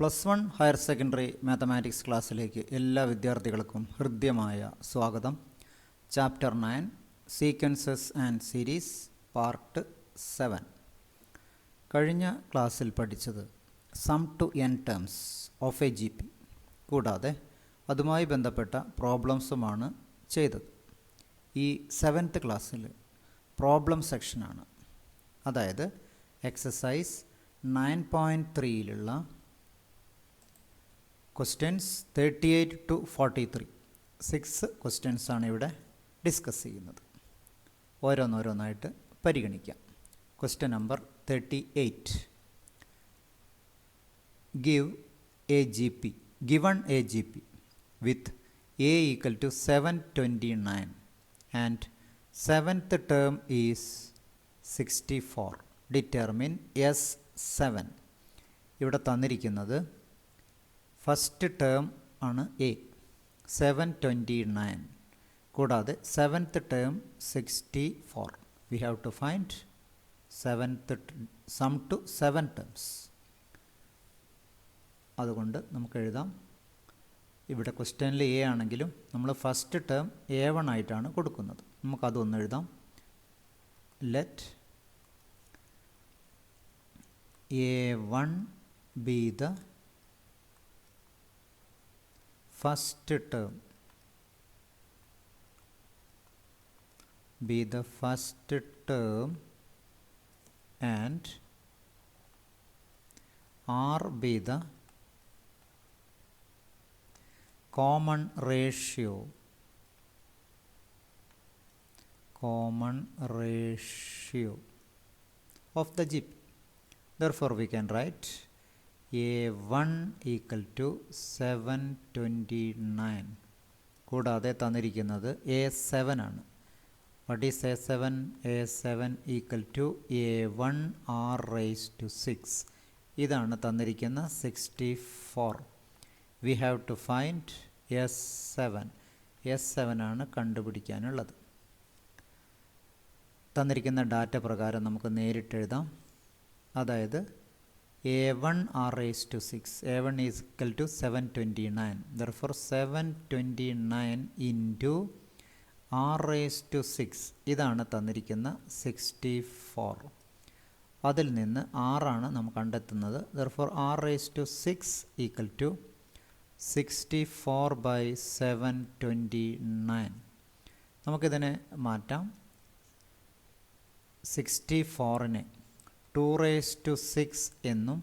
+1 higher secondary mathematics ക്ലാസ്സിലേക്ക് എല്ലാ വിദ്യാർത്ഥികൾക്കും ഹൃദ്യമായ സ്വാഗതം. Chapter 9 sequences and series part 7. കഴിഞ്ഞ ക്ലാസ്സിൽ പഠിച്ചത് sum to n terms of a GP, കൂടാതെ അതുമായി ബന്ധപ്പെട്ട പ്രോബ്ലംസുമാണ് ചെയ്തത്. ഈ 7th ക്ലാസ്സിൽ പ്രോബ്ലം സെക്ഷനാണ്, അതായത് എക്സസൈസ് 9.3യിലുള്ള ക്വസ്റ്റ്യൻസ് 38 to 43 6 ക്വസ്റ്റ്യൻസാണ് ഇവിടെ ഡിസ്കസ് ചെയ്യുന്നത്. ഓരോന്നോരോന്നായിട്ട് പരിഗണിക്കാം. Question number 38. Given a GP with a equal to 729 and 7th term is 64. Determine S7. ഇവിടെ തന്നിരിക്കുന്നത് ഫസ്റ്റ് ടേം ആണ് എ 729, കൂടാതെ 7th term 64. We have to find sum to 7 terms. അതുകൊണ്ട് നമുക്ക് എഴുതാം. ഇവിടെ ക്വസ്റ്റ്യനിൽ എ ആണെങ്കിലും നമ്മൾ ഫസ്റ്റ് ടേം A1 ആയിട്ടാണ് കൊടുക്കുന്നത്. നമുക്കതൊന്ന് എഴുതാം. Let A1 be the first term, and R be the common ratio of the GP. Therefore we can write A1 equal to 729. കൂടാതെ തന്നിരിക്കുന്നത് A7 ആണ്. What is A7? A7 equal to A1 R raised to 6. ഇതാണ് തന്നിരിക്കുന്ന 64. We have to find S7. S7 ആണ് കണ്ടുപിടിക്കാനുള്ളത്. തന്നിരിക്കുന്ന data പ്രകാരം നമുക്ക് നേരിട്ട് എഴുതാം. അതായത് A1 R raised to 6. A1 is equal to 729. Therefore 729 into R raised to 6. ഇതാണ് തന്നിരിക്കുന്ന 64. അതിൽ നിന്ന് R ആണ് നാം കണ്ടെത്തുന്നത്. Therefore R raised to 6 equal to 64 by 729. നമുക്കിതിനെ മാറ്റാം. 64നെ 2 raised to 6 എന്നും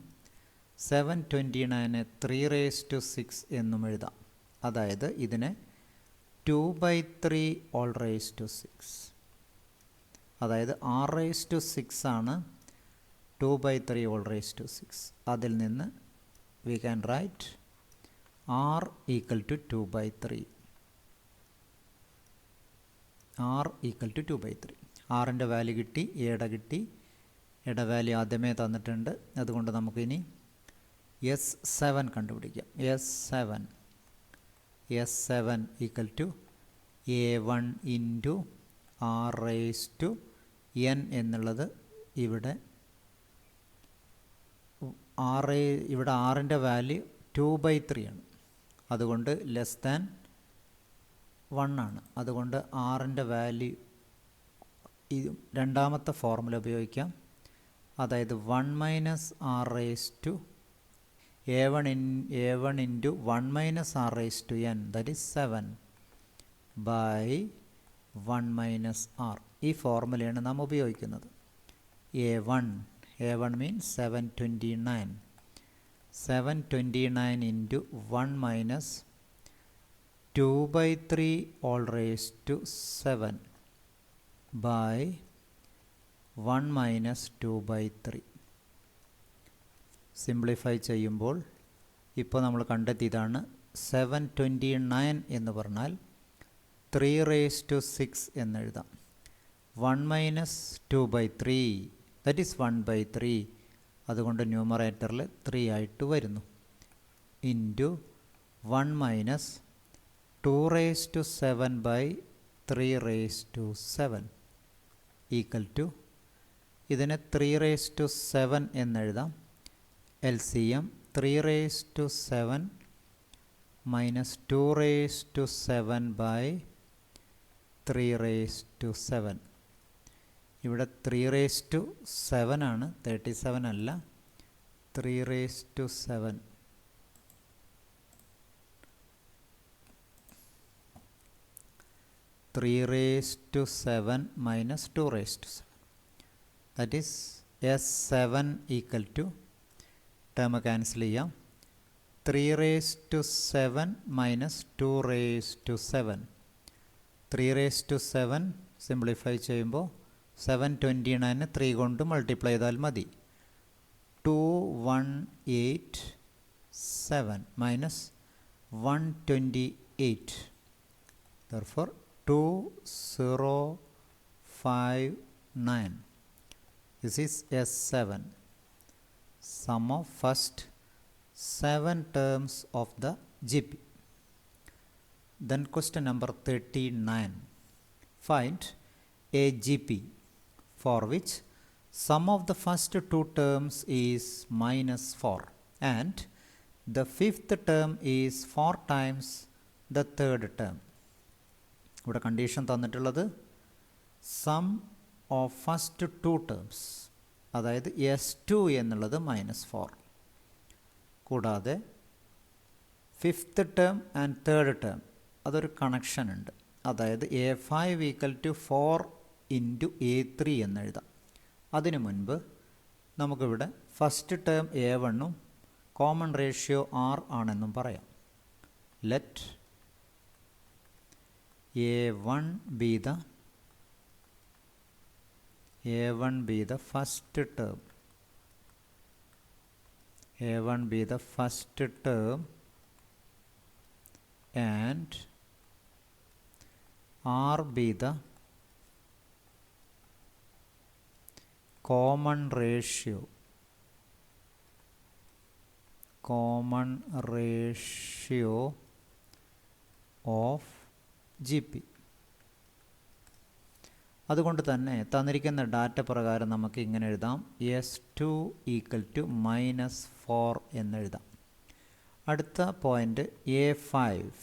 729നെ 3 raised to 6 എന്നും എഴുതാം. അതായത് ഇതിനെ 2/3 all raised to 6. അതായത് R raised to 6 ആണ് 2/3 all raised to 6. അതിൽ നിന്ന് we can write R equal to 2/3. R equal to 2/3. ആറിൻ്റെ വാല്യൂ കിട്ടി, എയുടെ കിട്ടി. എയുടെ വാല്യൂ ആദ്യമേ തന്നിട്ടുണ്ട്. അതുകൊണ്ട് നമുക്കിനി S7 കണ്ടുപിടിക്കാം. S7 equal to A1 into R raised to n എന്നുള്ളത് ഇവിടെ ആറിൻ്റെ വാല്യൂ 2/3 ആണ്. അതുകൊണ്ട് ലെസ് ദാൻ 1 ആണ്. അതുകൊണ്ട് ആറിൻ്റെ വാല്യൂ ഈ രണ്ടാമത്തെ ഫോർമുല ഉപയോഗിക്കാം. അതായത് 1 minus R raised to A1 into 1 minus R raised to n, that is 7 by 1 minus R. ഈ ഫോർമുലയാണ് നാം ഉപയോഗിക്കുന്നത്. A1 means 729. 729 into 1 minus 2/3 all raised to 7 by 1 minus 2/3. Simplify ചെയ്യുമ്പോൾ ഇപ്പോൾ നമ്മൾ കണ്ടെത്തിയതാണ് 729 എന്ന് പറഞ്ഞാൽ 3 raised to 6 എന്നെഴുതാം. 1 minus 2/3, that is 1/3. അതുകൊണ്ട് ന്യൂമറേറ്ററിൽ 3 ആയിട്ട് വരുന്നു. Into 1 minus 2 raised to 7 by 3 raised to 7 equal to, ഇതിനെ 3 raised to 7 എന്നെഴുതാം. LCM 3 raised to 7 minus 2 raised to 7 by 3 raised to 7. ഇവിടെ 3 raised to 7 ആണ്, 37 അല്ല. 3 raised to 7. Three raised to 7 minus 2 raised to 7. That is S7 equal to, term cancel ചെയ്യാം, 3 raised to 7 minus 2 raised to 7. 3 raised to 7 simplify ചെയ്യുമ്പോൾ 729 3 കൊണ്ട് multiply ചെയ്താൽ മതി. 2187 minus 128. Therefore 2059. This is S7. Sum of first 7 terms of the GP. Then question number 39. Find a GP for which sum of the first 2 terms is minus 4 and the fifth term is 4 times the third term. ഇവിടെ condition തന്നിട്ടുള്ളത് some of first 2 terms, അതായത് S2 എന്നുള്ളത് -4, കൂടാതെ fifth term and third term അതൊരു connection ഉണ്ട്, അതായത് A5 equal to 4 into A3 എന്നെഴുതാം. അതിനു മുൻപ് നമുക്കിവിടെ ഫസ്റ്റ് ടേം A1ഉം കോമൺ റേഷ്യോ R ആണെന്നും പറയാം. Let A1 be the first term. A1 be the first term and R be the common ratio of GP. അതുകൊണ്ട് തന്നെ തന്നിരിക്കുന്ന ഡാറ്റ പ്രകാരം നമുക്ക് ഇങ്ങനെ എഴുതാം, S2 ഈക്വൽ ടു -4 എന്നെഴുതാം. അടുത്ത point A5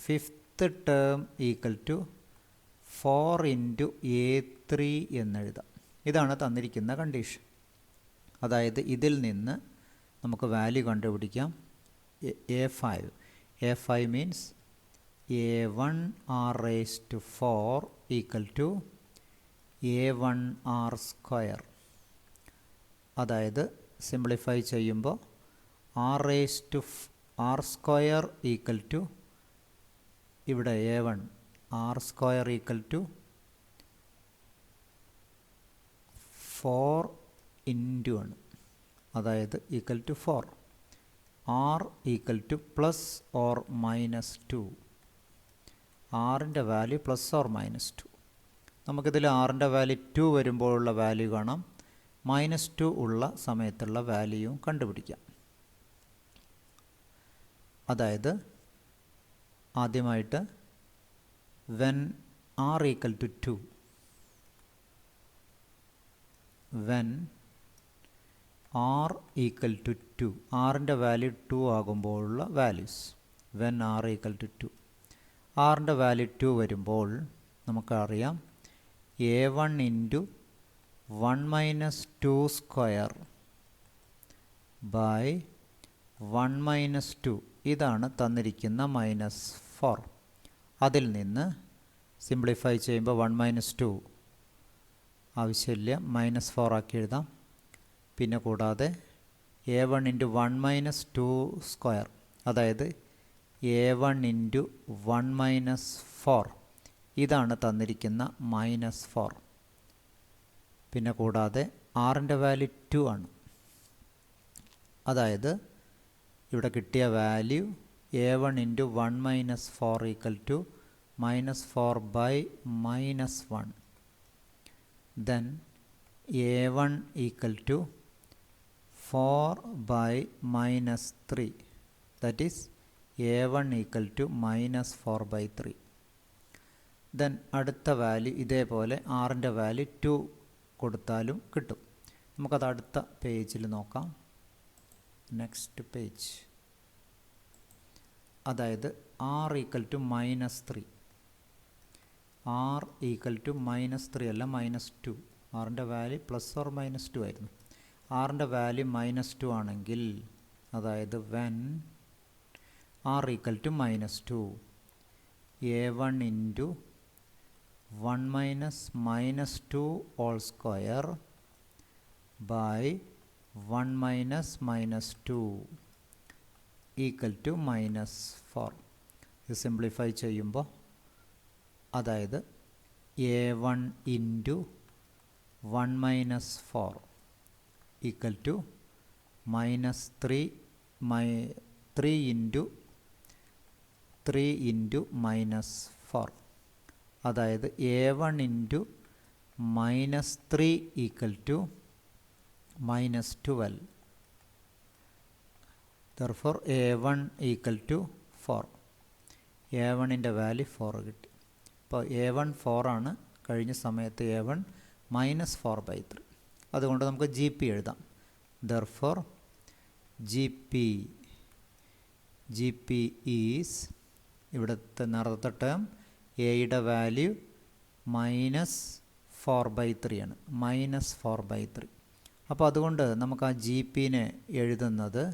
fifth term equal to 4 into A3 എന്നെഴുതാം. ഇതാണ് തന്നിരിക്കുന്ന കണ്ടീഷൻ. അതായത് ഇതിൽ നിന്ന് നമുക്ക് വാല്യൂ കണ്ടുപിടിക്കാം. A5 means A1 R raised to 4 equal to A1 R square. അതായത് സിംപ്ലിഫൈ ചെയ്യുമ്പോൾ R raised to R square equal to, ഇവിടെ A1 R square equal to 4 into ആണ്, അതായത് equal to 4. R equal to plus or -2. ആറിൻ്റെ value plus or -2. നമുക്കിതിൽ ആറിൻ്റെ value 2 വരുമ്പോഴുള്ള value കാണാം, -2 ഉള്ള സമയത്തുള്ള വാല്യൂയും കണ്ടുപിടിക്കാം. അതായത് ആദ്യമായിട്ട് when R equal to 2, when R equal to 2, ആറിൻ്റെ വാല്യൂ 2 ആകുമ്പോഴുള്ള values, when R equal to 2. ആറിൻ്റെ വാല്യൂ 2 വരുമ്പോൾ നമുക്കറിയാം A1 into 1 minus 2 square by 1 minus 2, ഇതാണ് തന്നിരിക്കുന്ന -4. അതിൽ നിന്ന് സിംപ്ലിഫൈ ചെയ്യുമ്പോൾ 1 മൈനസ് 2 ആവശ്യമില്ല, -4 ആക്കി എഴുതാം. പിന്നെ കൂടാതെ A1 ഇൻറ്റു 1 മൈനസ് 2 സ്ക്വയർ, അതായത് A1 ഇൻറ്റു 1 മൈനസ് 4, ഇതാണ് തന്നിരിക്കുന്ന -4. പിന്നെ കൂടാതെ ആറിൻ്റെ വാല്യൂ 2 ആണ്, അതായത് ഇവിടെ കിട്ടിയ value A1 into 1 minus 4 equal to -4 by -1. Then A1 equal to 4 by -3, that is A1 equal to -4 by 3. Then അടുത്ത വാല്യൂ ഇതേപോലെ ആറിൻ്റെ വാല്യൂ 2 കൊടുത്താലും കിട്ടും. നമുക്കത് അടുത്ത പേജിൽ നോക്കാം. Next page. അതായത് R equal to -3. R equal to -3 അല്ല -2. ആറിൻ്റെ വാല്യൂ +or-2 ആയിരുന്നു. ആറിൻ്റെ വാല്യൂ -2 ആണെങ്കിൽ, അതായത് when R equal to -2, a1 into 1 - -2 whole square by 1 - -2 equal to -4. ഇത് സിംപ്ലിഫൈ ചെയ്യുമ്പോൾ, അതായത് a1 into 1 - 4 equal to -3 into 3 into -4. അതായത് a1 into -3 equal to -12. Therefore a1 equal to 4. a1ൻ്റെ വാല്യൂ 4 കിട്ടി. അപ്പോൾ a1 4 ആണ്. കഴിഞ്ഞ സമയത്ത് a1 -4/3. അതുകൊണ്ട് നമുക്ക് ജി പി എഴുതാം. Therefore ജി പി ഈസ്, ഇവിടുത്തെ നേരത്തെ ടേം എയുടെ വാല്യൂ -4/3 ആണ്. -4/3. അപ്പോൾ അതുകൊണ്ട് നമുക്ക് ആ ജി പിനെ എഴുതുന്നത്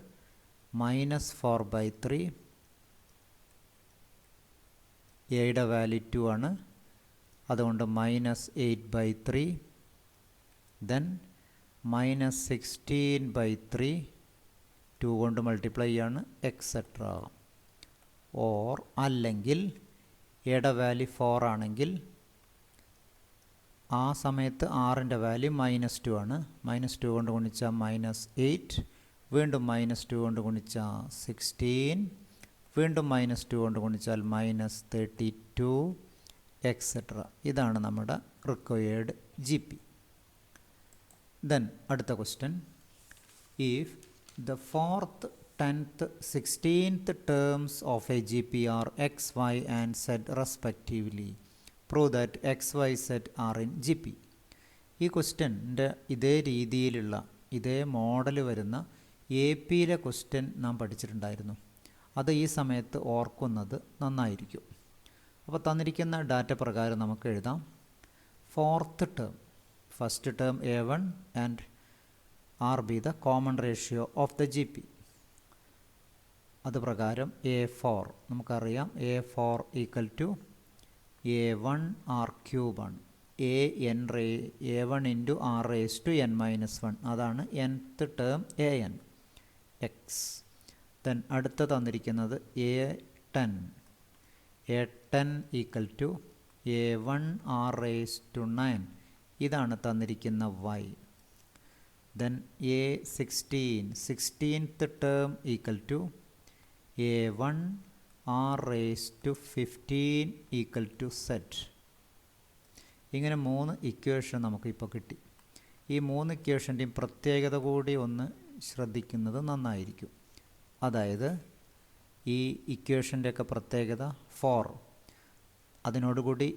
-4/3, എയുടെ വാല്യൂ 2 ആണ്. അതുകൊണ്ട് -8/3, ദെൻ -16/3, 2 കൊണ്ട് മൾട്ടിപ്ലൈ ചെയ്യാണ്, എക്സെട്ര. ഓർ അല്ലെങ്കിൽ എയുടെ വാല്യൂ 4 ആണെങ്കിൽ ആ സമയത്ത് ആറിൻ്റെ വാല്യൂ -2 ആണ്. -2 കൊണ്ട് ഗുണിച്ചാൽ -8, വീണ്ടും -2 കൊണ്ട് ഗുണിച്ചാൽ 16, വീണ്ടും -2 കൊണ്ട് ഗുണിച്ചാൽ -32, എക്സെട്ര. ഇതാണ് നമ്മുടെ റിക്വയേർഡ് ജി പി. ദെൻ അടുത്ത question, if the 4th, 10th, 16th terms of a GP are x, y and z respectively, prove that x, y, z are in GP. ഈ ക്വസ്റ്റ്യൻ്റെ ഇതേ രീതിയിലുള്ള ഇതേ മോഡൽ വരുന്ന എ പിയിലെ question നാം പഠിച്ചിട്ടുണ്ടായിരുന്നു. അത് ഈ സമയത്ത് ഓർക്കുന്നത് നന്നായിരിക്കും. അപ്പോൾ തന്നിരിക്കുന്ന ഡാറ്റ പ്രകാരം നമുക്ക് എഴുതാം. 4th term, first term a1 and R be the common ratio of the GP. അത് പ്രകാരം a4 നമുക്കറിയാം, a4 equal to a1 r cube ആണ്. a1 into r raise to n-1, അതാണ് nth term an x. Then അടുത്ത തന്നിരിക്കുന്നത് a10 equal to a1 r raise to 9, ഇതാണ് തന്നിരിക്കുന്ന y. Then a16th term equal to a1 r raised to 15 equal to z. ഇങ്ങനെ 3 equation നമുക്കിപ്പോൾ കിട്ടി. ഈ 3 ഇക്വേഷൻ്റെയും പ്രത്യേകത കൂടി ഒന്ന് ശ്രദ്ധിക്കുന്നത് നന്നായിരിക്കും. അതായത് ഈ ഇക്വേഷൻ്റെയൊക്കെ പ്രത്യേകത 4, അതിനോടുകൂടി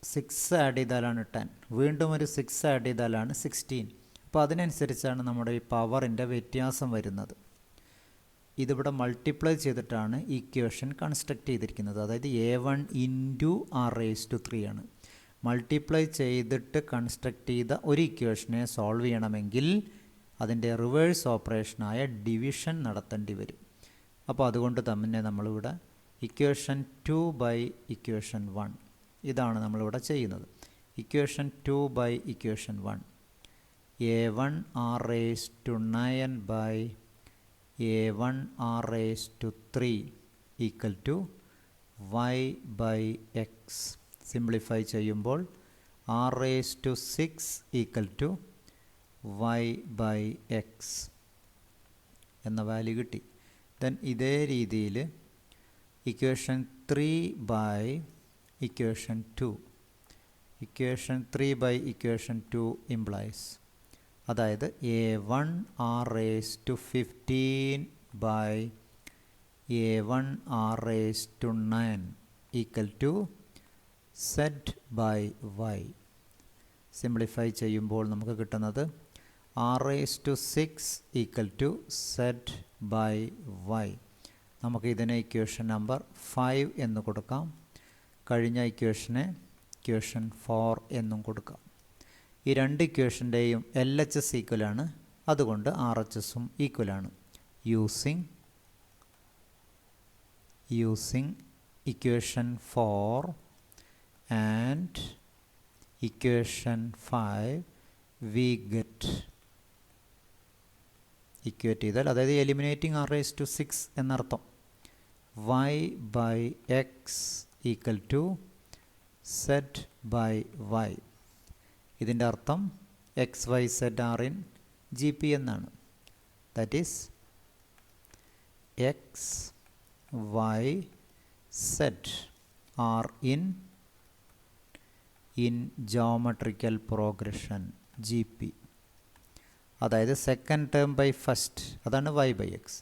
6 ആഡ് ചെയ്താലാണ് 10, വീണ്ടും ഒരു 6 ആഡ് ചെയ്താലാണ് 16. അപ്പോൾ അതിനനുസരിച്ചാണ് നമ്മുടെ ഈ പവറിൻ്റെ വ്യത്യാസം വരുന്നത്. ഇതിവിടെ മൾട്ടിപ്ലൈ ചെയ്തിട്ടാണ് ഇക്വേഷൻ കൺസ്ട്രക്റ്റ് ചെയ്തിരിക്കുന്നത്. അതായത് a1 into r raise to 3 ആണ്. മൾട്ടിപ്ലൈ ചെയ്തിട്ട് കൺസ്ട്രക്റ്റ് ചെയ്ത ഒരു ഇക്വേഷനെ സോൾവ് ചെയ്യണമെങ്കിൽ അതിൻ്റെ റിവേഴ്സ് ഓപ്പറേഷനായ ഡിവിഷൻ നടത്തേണ്ടി വരും. അപ്പോൾ അതുകൊണ്ട് തന്നെ നമ്മളിവിടെ ഇക്വേഷൻ 2 ബൈ ഇക്വേഷൻ 1, ഇതാണ് നമ്മളിവിടെ ചെയ്യുന്നത്. Equation 2 by equation 1, a1 r raised to 9 by a1 r raised to 3 equal to y by x. Simplify ചെയ്യുമ്പോൾ r raised to 6 equal to y by x എന്ന വാല്യൂ കിട്ടി. ദെൻ ഇതേ രീതിയിൽ equation 3 by equation 2, equation 3 by equation 2 implies, അതായത് a1 r raised to 15 by a1 r raised to 9 equal to z by y. Simplify ചെയ്യുമ്പോൾ നമുക്ക് കിട്ടുന്നത് r raised to 6 equal to z by y. നമുക്ക് ഇതിനെ equation number 5 എന്ന് കൊടുക്കാം. കഴിഞ്ഞ ഇക്വേഷനെ equation 4 എന്നും കൊടുക്കാം. ഈ രണ്ട് ഇക്വേഷൻ്റെയും LHS ഈക്വലാണ്, അതുകൊണ്ട് RHSും ഈക്വലാണ്. Using equation 4 and equation 5 we get equate ചെയ്താൽ, അതായത് എലിമിനേറ്റിംഗ് r⁻6 എന്നർത്ഥം, y by x equal to z by y. ഇതിൻ്റെ അർത്ഥം x y z are in G P എന്നാണ്. That is x y z are in geometrical progression G P. അതായത് second term by first, അതാണ് y by x.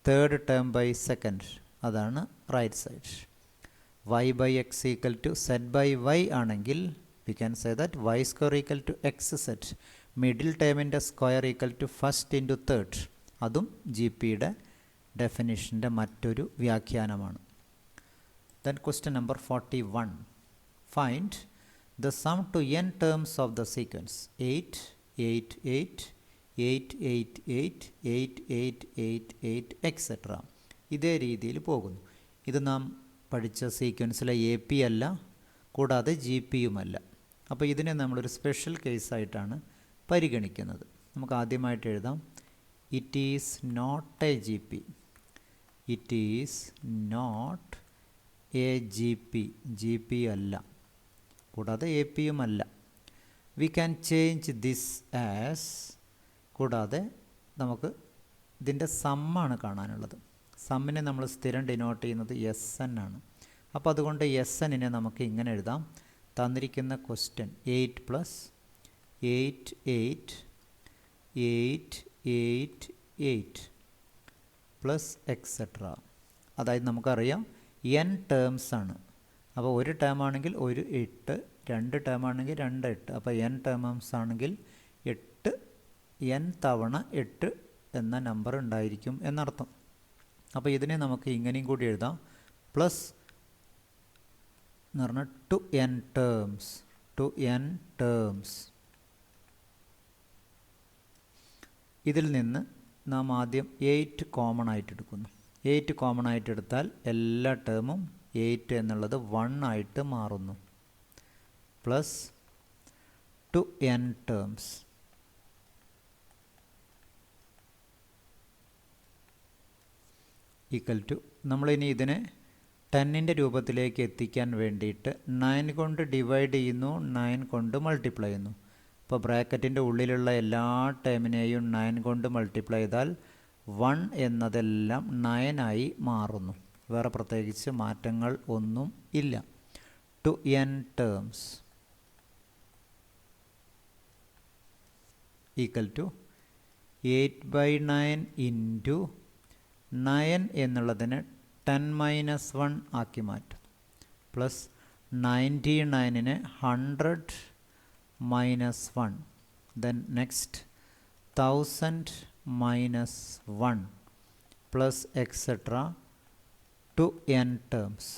Third term by second, അതാണ് right side. y by x equal to Z by y ആണെങ്കിൽ we can say that y square equal to x z. Middle ടേമിൻ്റെ square equal to first into third. അതും G പിയുടെ ഡെഫിനിഷൻ്റെ മറ്റൊരു വ്യാഖ്യാനമാണ്. Then question number 41. Find the sum to n terms of the sequence 8, 8, 8, 8, 8, 8, 8, 8, 8, 8, etc. ഇതേ രീതിയിൽ പോകുന്നു. ഇത് നാം പഠിച്ച സീക്വൻസിലെ എ പി അല്ല, കൂടാതെ ജി പിയുമല്ല. അപ്പോൾ ഇതിനെ നമ്മളൊരു സ്പെഷ്യൽ കേസായിട്ടാണ് പരിഗണിക്കുന്നത്. നമുക്ക് ആദ്യമായിട്ട് എഴുതാം, it is not a G P. It is not a G P. G P അല്ല, കൂടാതെ എ പിയും അല്ല. We can change this as, കൂടാതെ നമുക്ക് ഇതിൻ്റെ സമ്മാണ് കാണാനുള്ളത്. സമ്മിനെ നമ്മൾ സ്ഥിരം ഡിനോട്ട് ചെയ്യുന്നത് എസ് എൻ ആണ്. അപ്പോൾ അതുകൊണ്ട് എസ് എന്നിനെ നമുക്ക് ഇങ്ങനെ എഴുതാം. തന്നിരിക്കുന്ന ക്വസ്റ്റ്യൻ 8 + 8 8 8 8 8 പ്ലസ് എക്സെട്ര. അതായത് നമുക്കറിയാം n ടേംസ് ആണ്. അപ്പോൾ ഒരു ടേം ആണെങ്കിൽ ഒരു 8, രണ്ട് ടേം ആണെങ്കിൽ 2 8. അപ്പോൾ n ടേംസ് ആണെങ്കിൽ 8 n തവണ 8 എന്ന നമ്പർ ഉണ്ടായിരിക്കും എന്നർത്ഥം. അപ്പോൾ ഇതിനെ നമുക്ക് ഇങ്ങനെയും കൂടി എഴുതാം, പ്ലസ് എന്ന് പറഞ്ഞാൽ ടു n ടേംസ്. ഇതിൽ നിന്ന് നാം ആദ്യം 8 കോമൺ ആയിട്ട് എടുക്കുന്നു. 8 കോമൺ ആയിട്ട് എടുത്താൽ എല്ലാ ടേമും 8 എന്നുള്ളത് 1 ആയിട്ട് മാറുന്നു. Plus to n terms equal to, നമ്മളിനി ഇതിനെ 10ൻ്റെ രൂപത്തിലേക്ക് എത്തിക്കാൻ വേണ്ടിയിട്ട് 9 കൊണ്ട് ഡിവൈഡ് ചെയ്യുന്നു, 9 കൊണ്ട് മൾട്ടിപ്ലൈ ചെയ്യുന്നു. അപ്പോൾ ബ്രാക്കറ്റിൻ്റെ ഉള്ളിലുള്ള എല്ലാ ടേമിനെയും 9 കൊണ്ട് മൾട്ടിപ്ലൈ ചെയ്താൽ 1 എന്നതെല്ലാം 9 ആയി മാറുന്നു. വേറെ പ്രത്യേകിച്ച് മാറ്റങ്ങൾ ഒന്നും ഇല്ല. To n terms equal to 8/9 into 9 എന്നുള്ളതിന് 10 - 1 ആക്കി മാറ്റും. പ്ലസ് 99നെ 100 - 1. Then next 1000 - 1 plus etcetera to n terms.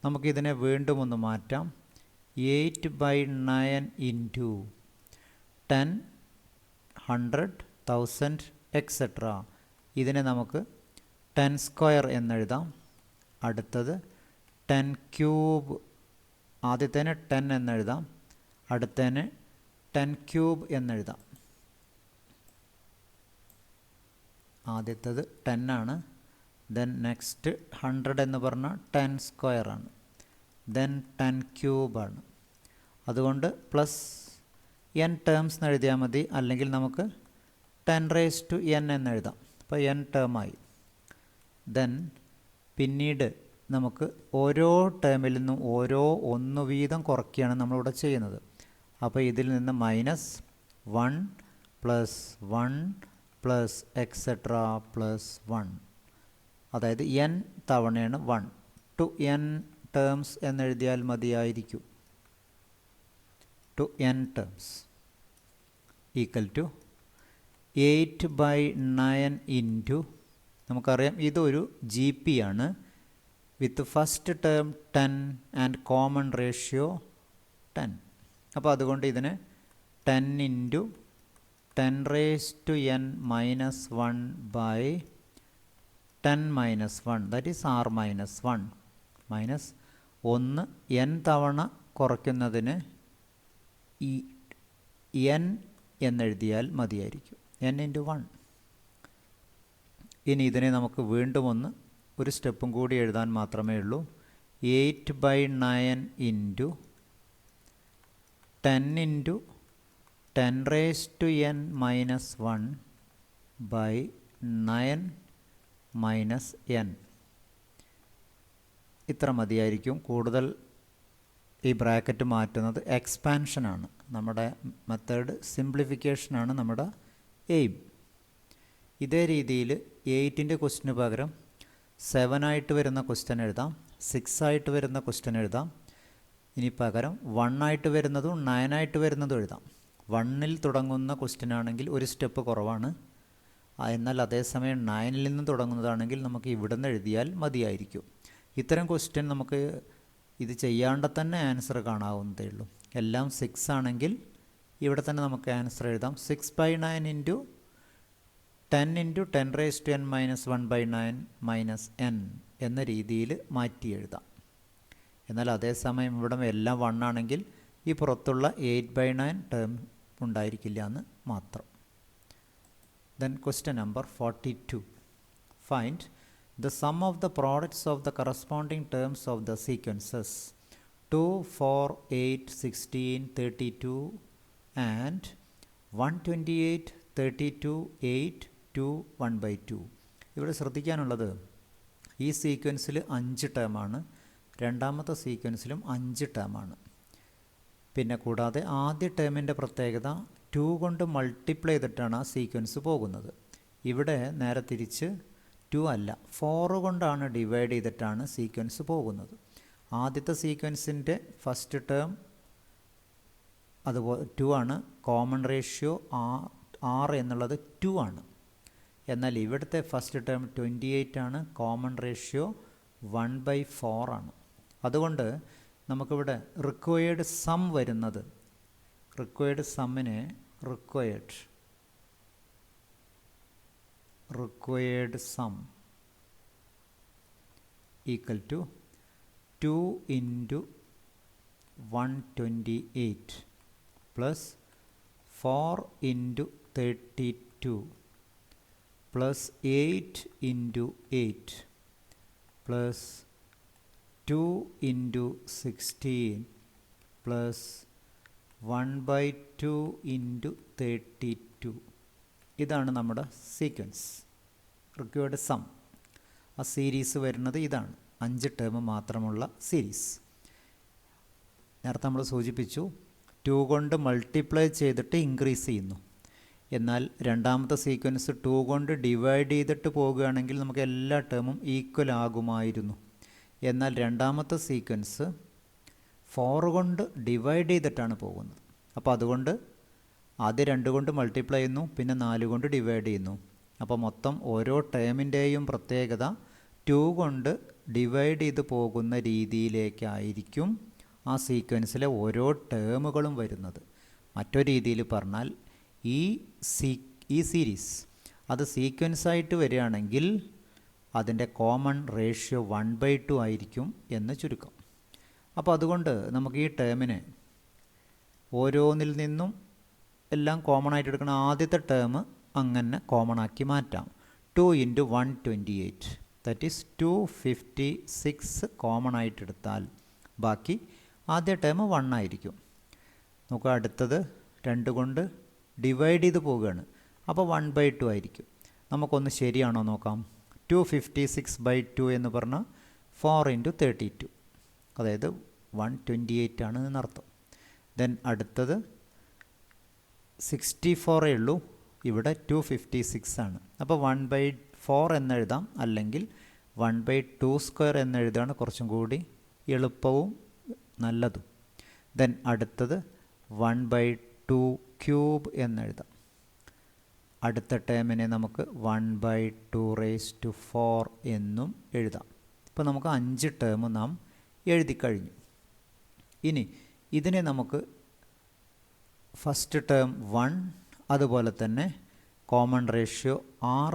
നമുക്കിതിനെ വീണ്ടും ഒന്ന് മാറ്റാം. 8/9 ഇൻറ്റു 10 100 1000 എക്സെട്ര. ഇതിനെ നമുക്ക് 10 സ്ക്വയർ എന്നെഴുതാം. അടുത്തത് 10 ക്യൂബ്. ആദ്യത്തേനെ 10 എന്നെഴുതാം, അടുത്തതിന് 10 ക്യൂബ് എന്നെഴുതാം. ആദ്യത്തത് 10 ആണ്. ദെൻ നെക്സ്റ്റ് 100 എന്ന് പറഞ്ഞാൽ 10 സ്ക്വയർ ആണ്. ദെൻ 10 ക്യൂബാണ്. അതുകൊണ്ട് പ്ലസ് n ടേംസ് എന്ന് എഴുതിയാൽ മതി, അല്ലെങ്കിൽ നമുക്ക് 10⁻n എന്നെഴുതാം. അപ്പോൾ n ടേമായി. ദെൻ പിന്നീട് നമുക്ക് ഓരോ ടേമിൽ നിന്നും ഓരോ 1 വീതം കുറയ്ക്കുകയാണ് നമ്മളിവിടെ ചെയ്യുന്നത്. അപ്പോൾ ഇതിൽ നിന്ന് -1 + 1 പ്ലസ് എക്സെട്ര പ്ലസ് 1. അതായത് n തവണയാണ് 1. ടു n ടേംസ് എന്നെഴുതിയാൽ മതിയായിരിക്കും. To n terms equal to 8/9 into നമുക്കറിയാം ഇതൊരു ജി പി ആണ് with first term 10 and common ratio 10. അപ്പോൾ അതുകൊണ്ട് ഇതിനെ 10 into 10⁻⁻1/10⁻1 that is r-1 minus 1 n തവണ കുറയ്ക്കുന്നതിന് ഈ n എന്നെഴുതിയാൽ മതിയായിരിക്കും. n into 1. ഇനി ഇതിനെ നമുക്ക് വീണ്ടും ഒരു സ്റ്റെപ്പും കൂടി എഴുതാൻ മാത്രമേ ഉള്ളൂ. 8/9 ഇൻറ്റു 10 ഇൻറ്റു 10⁻⁻1/9 ഇത്ര മതിയായിരിക്കും. കൂടുതൽ ഈ ബ്രാക്കറ്റ് മാറ്റുന്നത് എക്സ്പാൻഷനാണ്. നമ്മുടെ മെത്തേഡ് സിംപ്ലിഫിക്കേഷനാണ് നമ്മുടെ എയിം. ഇതേ രീതിയിൽ 8ൻ്റെ ക്വസ്റ്റ്യന് പകരം 7 ആയിട്ട് വരുന്ന ക്വസ്റ്റ്യൻ എഴുതാം, 6 ആയിട്ട് വരുന്ന ക്വസ്റ്റ്യൻ എഴുതാം. ഇനി പകരം 1 ആയിട്ട് വരുന്നതും 9 ആയിട്ട് വരുന്നതും എഴുതാം. 1ൽ തുടങ്ങുന്ന ക്വസ്റ്റ്യൻ ആണെങ്കിൽ ഒരു സ്റ്റെപ്പ് കുറവാണ്. എന്നാൽ അതേസമയം 9ൽ നിന്ന് തുടങ്ങുന്നതാണെങ്കിൽ നമുക്ക് ഇവിടുന്ന് എഴുതിയാൽ മതിയായിരിക്കും. ഇത്തരം ക്വസ്റ്റ്യൻ നമുക്ക് ഇത് ചെയ്യാണ്ട് തന്നെ ആൻസർ കാണാവുന്നതേ ഉള്ളൂ. എല്ലാം 6 ആണെങ്കിൽ ഇവിടെ തന്നെ നമുക്ക് ആൻസർ എഴുതാം. 6/9 ഇൻറ്റു 10 ഇൻറ്റു 10⁻⁻1/9 എന്ന രീതിയിൽ മാറ്റി എഴുതാം. എന്നാൽ അതേസമയം ഇവിടെ എല്ലാം 1 ആണെങ്കിൽ ഈ പുറത്തുള്ള 8/9 ടേം ഉണ്ടായിരിക്കില്ല എന്ന് മാത്രം. Then question number 42. Find the sum of the products of the corresponding terms of the sequences 2, 4, 8, 16, 32 and 128, 32, 8, 2, 1/2. ഇവിടെ ശ്രദ്ധിക്കാനുള്ളത് ഈ സീക്വൻസിൽ 5 ടേമാണ്, രണ്ടാമത്തെ സീക്വൻസിലും 5 ടേമാണ്. പിന്നെ കൂടാതെ ആദ്യ ടേമിൻ്റെ പ്രത്യേകത 2 കൊണ്ട് മൾട്ടിപ്ലൈ ചെയ്തിട്ടാണ് ആ സീക്വൻസ് പോകുന്നത്. ഇവിടെ നേരെ തിരിച്ച് 2 അല്ല, 4 കൊണ്ടാണ് ഡിവൈഡ് ചെയ്തിട്ടാണ് സീക്വൻസ് പോകുന്നത്. ആദ്യത്തെ സീക്വൻസിൻ്റെ ഫസ്റ്റ് ടേം അതുപോലെ 2 ആണ്. കോമൺ റേഷ്യോ r എന്നുള്ളത് 2 ആണ്. എന്നാൽ ഇവിടുത്തെ ഫസ്റ്റ് ടേം 28 ആണ്. കോമൺ റേഷ്യോ 1/4 ആണ്. അതുകൊണ്ട് നമുക്കിവിടെ റിക്വയേർഡ് സം വരുന്നത്, റിക്വയേർഡ് സമ്മിനെ required sum equal to 2 into 128 plus 4 into 32 plus 8 into 8 plus 2 into 16 plus 1/2 into 32. ഇതാണ് നമ്മുടെ സീക്വൻസ്, റിക്വയർഡ് സം. ആ സീരീസ് വരുന്നത് ഇതാണ്, 5 ടേം മാത്രമുള്ള സീരീസ്. നേരത്തെ നമ്മൾ സൂചിപ്പിച്ചു 2 കൊണ്ട് മൾട്ടിപ്ലൈ ചെയ്തിട്ട് ഇൻക്രീസ് ചെയ്യുന്നു. എന്നാൽ രണ്ടാമത്തെ സീക്വൻസ് 2 കൊണ്ട് ഡിവൈഡ് ചെയ്തിട്ട് പോകുകയാണെങ്കിൽ നമുക്ക് എല്ലാ ടേമും ഈക്വൽ ആകുമായിരുന്നു. എന്നാൽ രണ്ടാമത്തെ സീക്വൻസ് 4 കൊണ്ട് ഡിവൈഡ് ചെയ്തിട്ടാണ് പോകുന്നത്. അപ്പോൾ അതുകൊണ്ട് ആദ്യം 2 കൊണ്ട് മൾട്ടിപ്ലൈ ചെയ്യുന്നു, പിന്നെ 4 കൊണ്ട് ഡിവൈഡ് ചെയ്യുന്നു. അപ്പോൾ മൊത്തം ഓരോ ടേമിൻ്റെയും പ്രത്യേകത 2 കൊണ്ട് ഡിവൈഡ് ചെയ്ത് പോകുന്ന രീതിയിലേക്കായിരിക്കും ആ സീക്വൻസിലെ ഓരോ ടേമുകളും വരുന്നത്. മറ്റൊരു രീതിയിൽ പറഞ്ഞാൽ ഈ സീരീസ് അത് സീക്വൻസായിട്ട് വരികയാണെങ്കിൽ അതിൻ്റെ കോമൺ റേഷ്യോ 1/2 ആയിരിക്കും എന്ന് ചുരുക്കം. അപ്പോൾ അതുകൊണ്ട് നമുക്ക് ഈ ടേമിനെ ഓരോന്നിൽ നിന്നും എല്ലാം കോമൺ ആയിട്ട് എടുക്കുന്ന ആദ്യത്തെ ടേം അങ്ങനെ കോമൺ ആക്കി മാറ്റാം. 2 ഇൻറ്റു 128 ദാറ്റ് ഈസ് 256 കോമൺ ആയിട്ട് എടുത്താൽ ബാക്കി ആദ്യ ടേം 1 ആയിരിക്കും. നമുക്ക് അടുത്തത് 2 കൊണ്ട് ഡിവൈഡ് ചെയ്ത് പോവുകയാണ്, അപ്പോൾ 1/2 ആയിരിക്കും. നമുക്കൊന്ന് ശരിയാണോ നോക്കാം. 256/2 എന്ന് പറഞ്ഞാൽ 4 ഇൻറ്റു 32, അതായത് 128 ആണ് എന്നർത്ഥം. ദെൻ അടുത്തത് 64 ഉള്ളൂ, ഇവിടെ 256 ആണ്. അപ്പോൾ 1/4 എന്നെഴുതാം, അല്ലെങ്കിൽ 1/2² എന്നെഴുതാണ് കുറച്ചും കൂടി എളുപ്പവും നല്ലതും. ദെൻ അടുത്തത് 1/2³ എന്നെഴുതാം. അടുത്ത ടേമിനെ നമുക്ക് 1/2⁴ എന്നും എഴുതാം. ഇപ്പോൾ നമുക്ക് 5 ടേം നാം എഴുതി കഴിഞ്ഞു. ഇനി ഇതിനെ നമുക്ക് ഫസ്റ്റ് ടേം 1, അതുപോലെ തന്നെ കോമൺ റേഷ്യോ r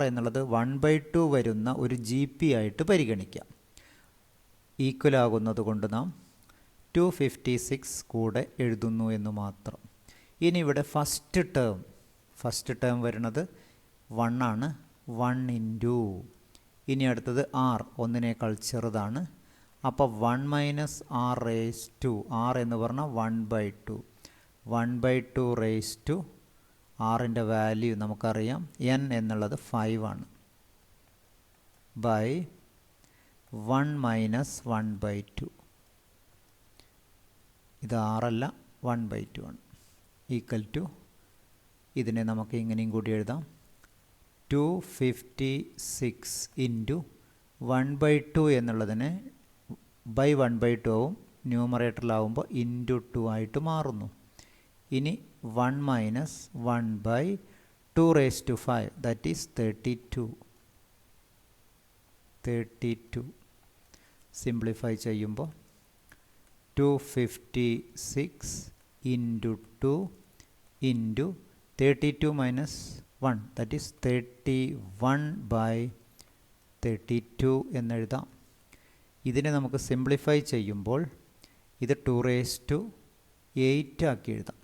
എന്നുള്ളത് 1/2 വരുന്ന ഒരു GP ആയിട്ട് പരിഗണിക്കാം. ഈക്വൽ ആകുന്നത് കൊണ്ട് നാം 256 കൂടെ എഴുതുന്നു എന്ന് മാത്രം. ഇനി ഇവിടെ ഫസ്റ്റ് ടേം വരുന്നത് 1 ആണ്. 1 ഇൻറ്റു, ഇനി അടുത്തത് r, ഒന്നിനേക്കാൾ ചെറുതാണ്. അപ്പോൾ 1 - r⁻², r എന്ന് പറഞ്ഞാൽ 1/2. 1/2 r-ൻ്റെ വാല്യൂ നമുക്കറിയാം, n എന്നുള്ളത് 5 ആണ്, ബൈ 1 - 1/2. ഇത് r അല്ല, 1/2 ആണ്. ഈക്വൽ ടു, ഇതിനെ നമുക്ക് ഇങ്ങനെയും കൂടി എഴുതാം, 256 ഇൻറ്റു 1/2 എന്നുള്ളതിനെ ബൈ 1/2 ആവും, ന്യൂമറേറ്ററിലാവുമ്പോൾ ഇൻറ്റു 2 ആയിട്ട് മാറുന്നു. ഇനി 1 - 1/2⁵, ദാറ്റ് ഈസ് 32. സിംപ്ലിഫൈ ചെയ്യുമ്പോൾ 256 ഇൻറ്റു 2 ഇൻറ്റു 32 - 1, ദാറ്റ് ഈസ് 31/32 എന്നെഴുതാം. ഇതിനെ നമുക്ക് സിംപ്ലിഫൈ ചെയ്യുമ്പോൾ ഇത് 2⁸ ആക്കി എഴുതാം.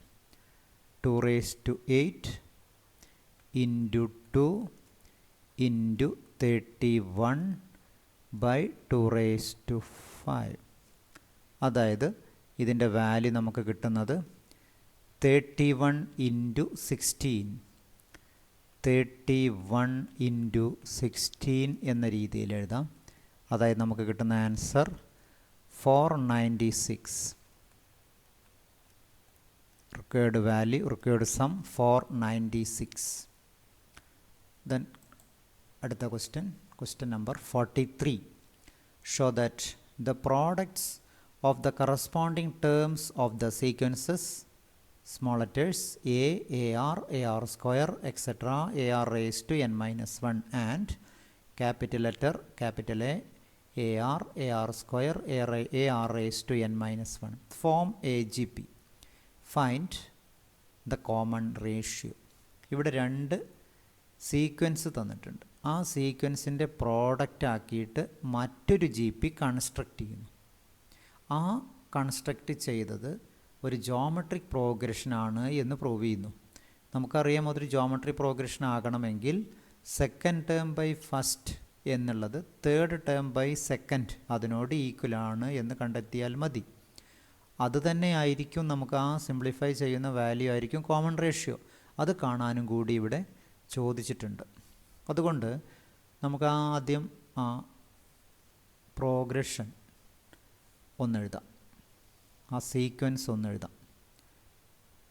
2⁸ ഇൻറ്റു 2 ഇൻറ്റു 31/2⁵. അതായത് ഇതിൻ്റെ വാല്യൂ നമുക്ക് കിട്ടുന്നത് 31 × 16. 31 × 16 എന്ന രീതിയിൽ എഴുതാം. അതായത് നമുക്ക് കിട്ടുന്ന ആൻസർ 496. Required sum 496. Then അടുത്ത question number 43. Show that the products of the corresponding terms of the sequences small letters a, ar, ar² etc. ar⁻n-1 and capital letter capital A, ar, ar², ar⁻n-1 form a GP. Find the common ratio. ഇവിടെ രണ്ട് sequence തന്നിട്ടുണ്ട്. ആ സീക്വൻസിൻ്റെ product ആക്കിയിട്ട് മറ്റൊരു GP construct ചെയ്യുന്നു. ആ construct ചെയ്തത് ഒരു ജോമെട്രിക് പ്രോഗ്രഷനാണ് എന്ന് പ്രൂവ് ചെയ്യുന്നു. നമുക്കറിയാം, അതൊരു ജോമെട്രിക് പ്രോഗ്രഷൻ ആകണമെങ്കിൽ സെക്കൻഡ് ടേം ബൈ ഫസ്റ്റ് എന്നുള്ളത് തേർഡ് ടേം ബൈ സെക്കൻഡ് അതിനോട് ഈക്വലാണ് എന്ന് കണ്ടെത്തിയാൽ മതി. അതുതന്നെ ആയിരിക്കും നമുക്ക് ആ സിംപ്ലിഫൈ ചെയ്യുന്ന വാല്യൂ ആയിരിക്കും കോമൺ റേഷ്യോ. അത് കാണാനും കൂടി ഇവിടെ ചോദിച്ചിട്ടുണ്ട്. അതുകൊണ്ട് നമുക്ക് ആദ്യം ആ പ്രോഗ്രഷൻ ഒന്നെഴുതാം, ആ സീക്വൻസ് ഒന്നെഴുതാം.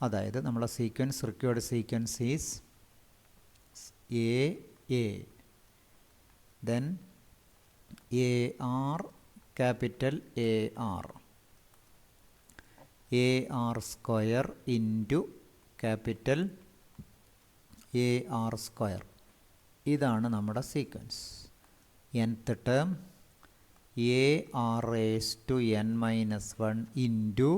അതായത് നമ്മളെ sequence, required sequence is A, then AR, capital AR, AR² into capital AR². ഇതാണ് നമ്മുടെ sequence. nth term AR⁻n-1 into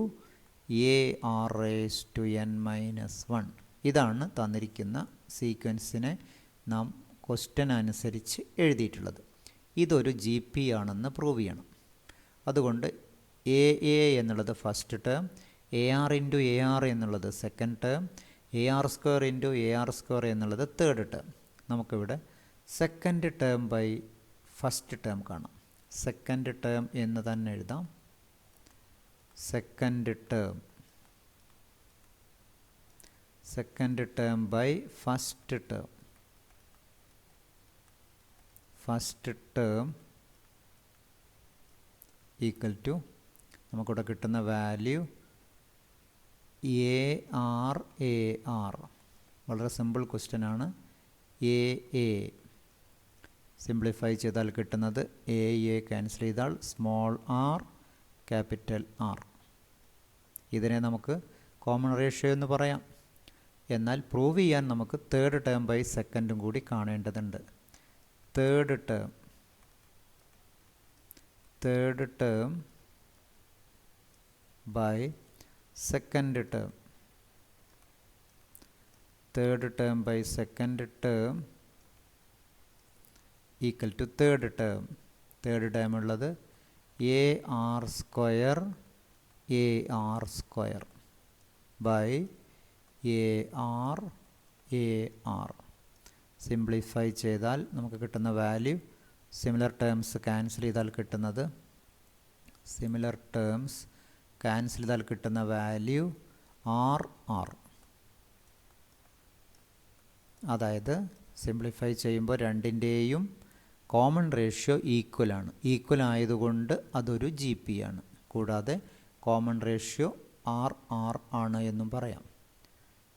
AR⁻n-1. ഇതാണ് തന്നിരിക്കുന്ന സീക്വൻസിനെ നാം ക്വസ്റ്റ്യൻ അനുസരിച്ച് എഴുതിയിട്ടുള്ളത്. ഇതൊരു GP ആണെന്ന് പ്രൂവ് ചെയ്യണം. അതുകൊണ്ട് AA എന്നുള്ളത് first term, AR into AR എന്നുള്ളത് second term, AR² into AR² എന്നുള്ളത് തേർഡ് ടേം. നമുക്കിവിടെ second term by first term കാണാം. സെക്കൻഡ് ടേം എന്ന് തന്നെ എഴുതാം. Second term by first term. First term equal to നമുക്കിവിടെ കിട്ടുന്ന വാല്യൂ AR. വളരെ സിമ്പിൾ ക്വസ്റ്റ്യൻ ആണ്. AA സിംപ്ലിഫൈ ചെയ്താൽ കിട്ടുന്നത് AA ക്യാൻസൽ ചെയ്താൽ സ്മോൾ r, ക്യാപിറ്റൽ R. ഇതിനെ നമുക്ക് കോമൺ റേഷ്യോ എന്ന് പറയാം. എന്നാൽ പ്രൂവ് ചെയ്യാൻ നമുക്ക് തേർഡ് ടേം ബൈ സെക്കൻഡും കൂടി കാണേണ്ടതുണ്ട്. Third term by second term. Third term by second term equal to third term. Third term ഉള്ളത് AR square by AR. Simplify ചെയ്താൽ നമുക്ക് കിട്ടുന്ന വാല്യൂ, സിമിലർ ടേംസ് ക്യാൻസൽ ചെയ്താൽ കിട്ടുന്ന വാല്യൂ RR. അതായത് സിംപ്ലിഫൈ ചെയ്യുമ്പോൾ രണ്ടിൻ്റെയും കോമൺ റേഷ്യോ ഈക്വൽ ആയതുകൊണ്ട് അതൊരു GP ആണ്. കൂടാതെ കോമൺ റേഷ്യോ RR ആണ് എന്നും പറയാം.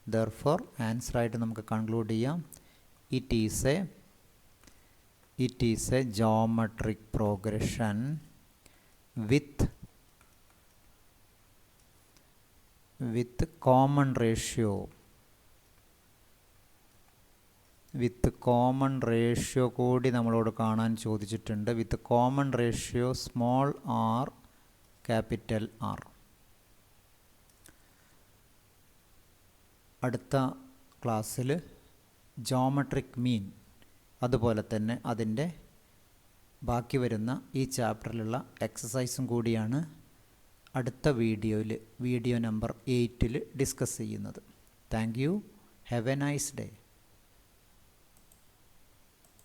ദെർഫോർ ആൻസറായിട്ട് നമുക്ക് കൺക്ലൂഡ് ചെയ്യാം, it is A geometric progression with common ratio കൂടി നമ്മളോട് കാണാൻ ചോദിച്ചിട്ടുണ്ട്. വിത്ത് common ratio small r capital R. അടുത്ത ക്ലാസ്സിൽ ജോമെട്രിക് മീൻ, അതുപോലെ തന്നെ അതിൻ്റെ ബാക്കി വരുന്ന ഈ ചാപ്റ്ററിലുള്ള എക്സസൈസും കൂടിയാണ് അടുത്ത വീഡിയോ നമ്പർ 8 ഡിസ്കസ് ചെയ്യുന്നത്. Thank you. Have A nice day.